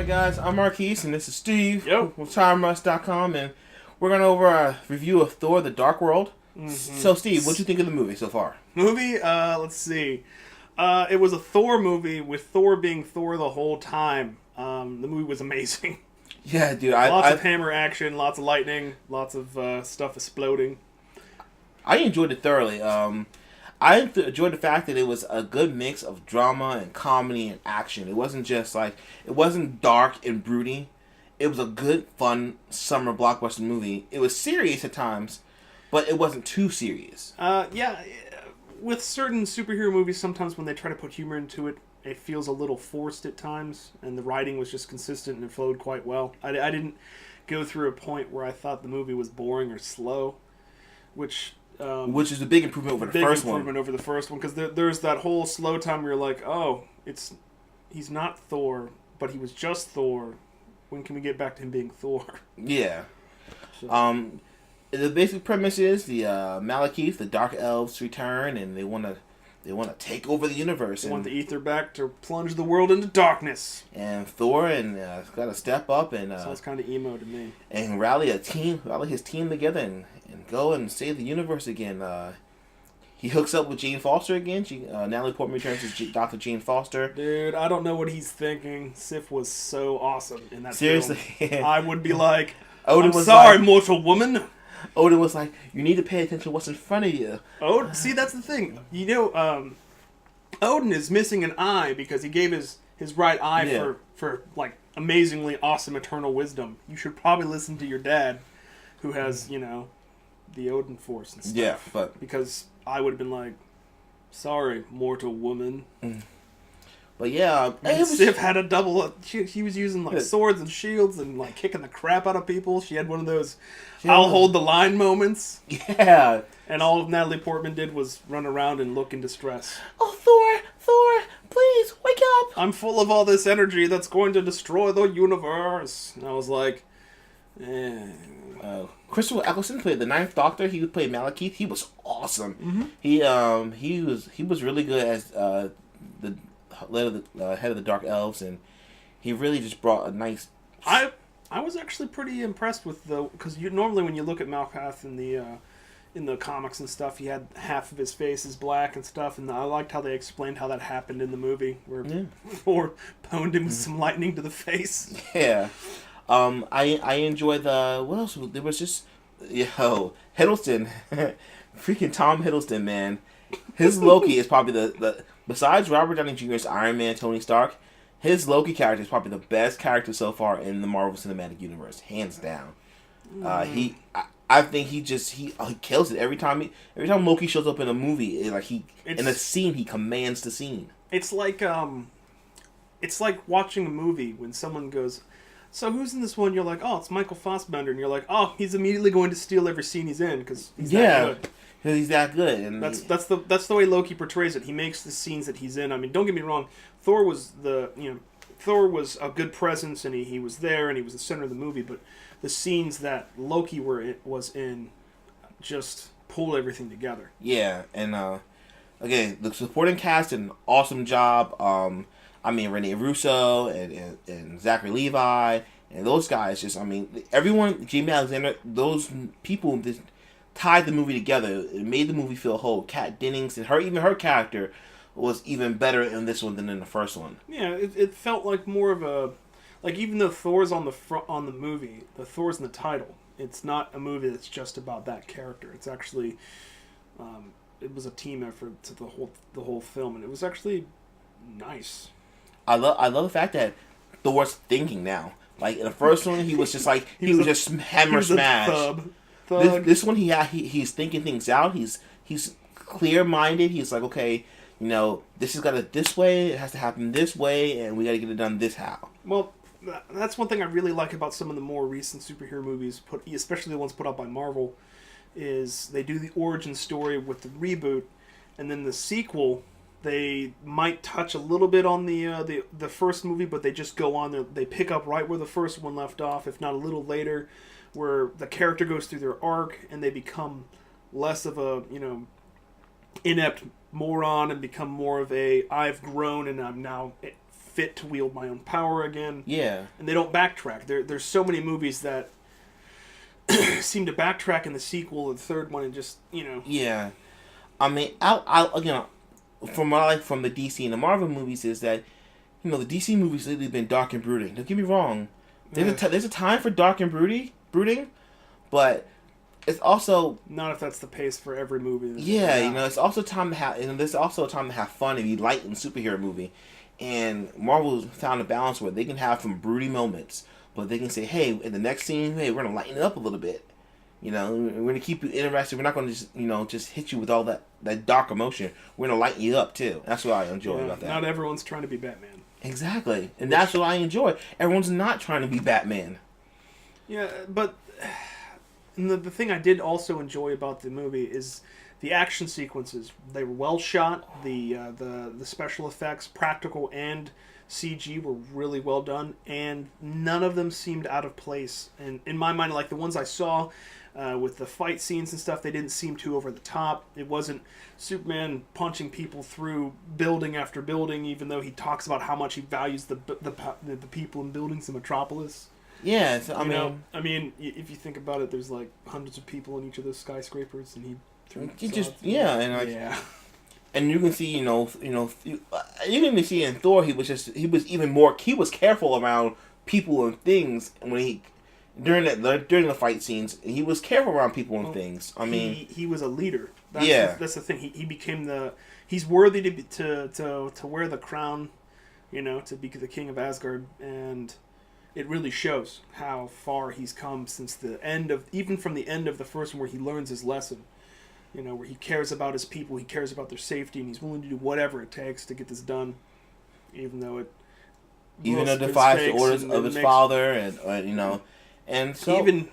guys, I'm Marqees, and this is Steve Yep. with TimeRush.com, and we're going over a review of Thor: The Dark World. Mm-hmm. So, Steve, what do you think of the movie so far? Movie? Let's see. It was a Thor movie with Thor being Thor the whole time. The movie was amazing. Yeah, dude. Lots of hammer action, lots of lightning, lots of stuff exploding. I enjoyed it thoroughly. I enjoyed the fact that it was a good mix of drama and comedy and action. It wasn't just it wasn't dark and broody. It was a good, fun summer blockbuster movie. It was serious at times, but it wasn't too serious. Yeah, with certain superhero movies, sometimes when they try to put humor into it, it feels a little forced at times, and the writing was just consistent and it flowed quite well. I didn't go through a point where I thought the movie was boring or slow, which is a big improvement over the first one. Big improvement over the first one, because there's that whole slow time where you're like, oh, he's not Thor, but he was just Thor. When can we get back to him being Thor? Yeah. So. The basic premise is the Marqees, the Dark Elves, return, and they want to take over the universe. They want the ether back to plunge the world into darkness. And Thor got to step up and sounds kind of emo to me. And rally his team together and go and save the universe again. He hooks up with Jane Foster again. Natalie Portman returns as Dr. Jane Foster. Dude, I don't know what he's thinking. Sif was so awesome in that Seriously. film. I would be like, Odin I'm was sorry, mortal woman. Odin was like, you need to pay attention to what's in front of you. See, that's the thing. You know, Odin is missing an eye because he gave his right eye for amazingly awesome eternal wisdom. You should probably listen to your dad, who has, the Odin Force and stuff. Yeah, but... Because I would have been like, sorry, mortal woman. But yeah... Sif had a double... She was using, swords and shields and, kicking the crap out of people. She had one of those I'll hold the line moments. Yeah. And all Natalie Portman did was run around and look in distress. Oh, Thor, please, wake up! I'm full of all this energy that's going to destroy the universe. And I was like, Christopher Eccleston played the Ninth Doctor. He played Marqees. He was awesome. Mm-hmm. He was really good as the head of the Dark Elves, and he really just brought a nice... I was actually pretty impressed with because normally when you look at Marqees in the comics and stuff, he had half of his face is black and stuff, and I liked how they explained how that happened in the movie, where Thor pwned him with some lightning to the face. Yeah. I enjoyed what else? There was just... Hiddleston. Freaking Tom Hiddleston, man. His Loki is probably the besides Robert Downey Jr.'s Iron Man, Tony Stark, his Loki character is probably the best character so far in the Marvel Cinematic Universe, hands down. I think he kills it every time Loki shows up in a movie. In a scene, he commands the scene. It's like watching a movie when someone goes, so who's in this one? You're like, oh, it's Michael Fassbender, and you're like, oh, he's immediately going to steal every scene he's in because he's that good. Because he's that good, and that's the way Loki portrays it. He makes the scenes that he's in. I mean, don't get me wrong. Thor was a good presence, and he was there, and he was the center of the movie. But the scenes that Loki was in just pulled everything together. Yeah, and again, the supporting cast did an awesome job. Rene Russo and Zachary Levi and those guys. Everyone, Jamie Alexander, those people just tied the movie together. It made the movie feel whole. Kat Dennings and her character was even better in this one than in the first one. Yeah, it felt like more of a even though Thor's on the movie, the Thor's in the title. It's not a movie that's just about that character. It's actually it was a team effort to the whole film, and it was actually nice. I love the fact that Thor's thinking now. In the first one, he was just he was just hammer smash. This one, he's thinking things out. He's clear minded. He's like, okay, this has got to this way. It has to happen this way, and we got to get it done this how. Well, that's one thing I really like about some of the more recent superhero movies, especially the ones put out by Marvel, is they do the origin story with the reboot, and then the sequel. They might touch a little bit on the first movie, but they just go on. They pick up right where the first one left off, if not a little later, where the character goes through their arc and they become less of a inept moron and become more of a I've grown and I'm now fit to wield my own power again. Yeah. And they don't backtrack. There's so many movies that seem to backtrack in the sequel or the third one and just, Yeah. I mean, I again, from what I like from the DC and the Marvel movies is that, the DC movies lately have been dark and brooding. Don't get me wrong. There's a time for dark and brooding, but it's also not if that's the pace for every movie. Yeah, it's also time to have, and there's also a time to have fun and be light in a superhero movie. And Marvel found a balance where they can have some broody moments, but they can say, hey, in the next scene, hey, we're gonna lighten it up a little bit. We're gonna keep you interested. We're not gonna just hit you with all that dark emotion. We're gonna lighten you up too. That's what I enjoy about that. Not everyone's trying to be Batman. Exactly, and that's what I enjoy. Everyone's not trying to be Batman. Yeah, but the thing I did also enjoy about the movie is the action sequences. They were well shot. The special effects, practical and CG, were really well done, and none of them seemed out of place. And in my mind, like the ones I saw with the fight scenes and stuff, they didn't seem too over the top. It wasn't Superman punching people through building after building, even though he talks about how much he values the people in buildings in Metropolis. Yeah, I mean, if you think about it, there's like hundreds of people in each of those skyscrapers, and and you can see, you can even see in Thor, he was careful around people and things when during the fight scenes. He was careful around people and things. I mean, he was a leader. That's the thing. He became he's worthy to wear the crown, to be the king of Asgard, and it really shows how far he's come since even from the end of the first one, where he learns his lesson. Where he cares about his people, he cares about their safety, and he's willing to do whatever it takes to get this done, even though it defies the orders of his father, and so even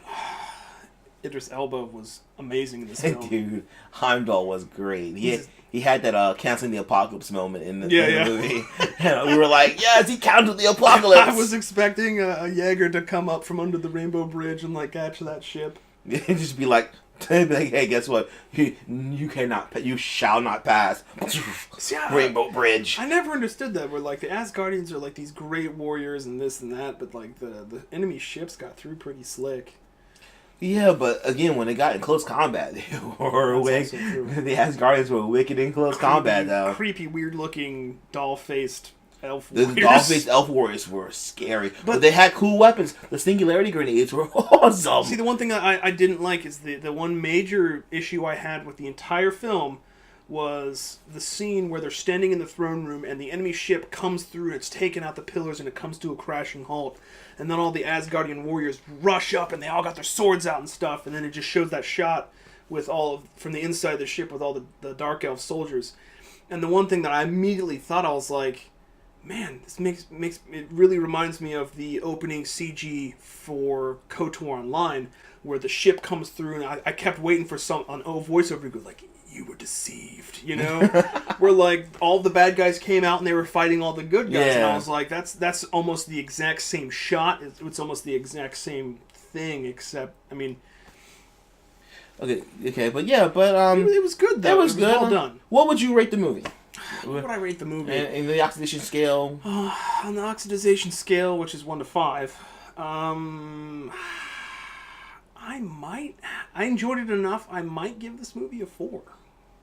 Idris Elba was amazing in this film. Dude, Heimdall was great. He had that canceling the apocalypse moment in the movie. And we were like, yes, he counted the apocalypse. I was expecting a Jaeger to come up from under the Rainbow Bridge and catch that ship. Just be like, hey, guess what? You shall not pass. Rainbow Bridge. I never understood that. Where the Asgardians are these great warriors and this and that, but the enemy ships got through pretty slick. Yeah, but again, when they got in close combat, the Asgardians were wicked in close combat, though. Creepy, weird-looking, doll-faced elf warriors. The doll-faced elf warriors were scary, but they had cool weapons. The singularity grenades were awesome. See, the one thing I didn't like is the one major issue I had with the entire film was the scene where they're standing in the throne room and the enemy ship comes through and it's taken out the pillars and it comes to a crashing halt. And then all the Asgardian warriors rush up and they all got their swords out and stuff. And then it just shows that shot with from the inside of the ship with all the Dark Elf soldiers. And the one thing that I immediately thought, I was like, man, this makes it really reminds me of the opening CG for KOTOR Online, where the ship comes through and I kept waiting for a voiceover to go you were deceived, where all the bad guys came out and they were fighting all the good guys, and I was like, that's almost the exact same shot. It's almost the exact same thing, except okay, but it was good though. It was good. Well done. What would you rate the movie? What would I rate the movie? In the oxidation scale? On the oxidation scale, which is 1 to 5, I enjoyed it enough. I might give this movie a 4.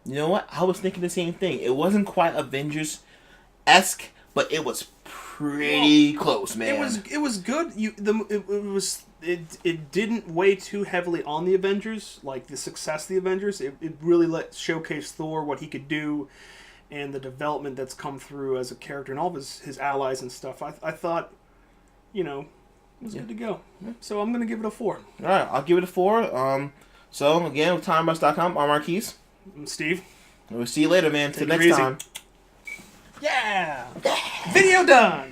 You know what? I was thinking the same thing. It wasn't quite Avengers-esque, but it was pretty close, man. It was good. It didn't weigh too heavily on the Avengers, like the success of the Avengers. It really let showcase Thor, what he could do, and the development that's come through as a character and all of his allies and stuff. I thought, it was good to go. So I'm going to give it a 4. All right, I'll give it a 4. So, again, with TimeBucks.com, I'm Marqees. I'm Steve. We'll see you later, man. Till next time. Yeah! Video done!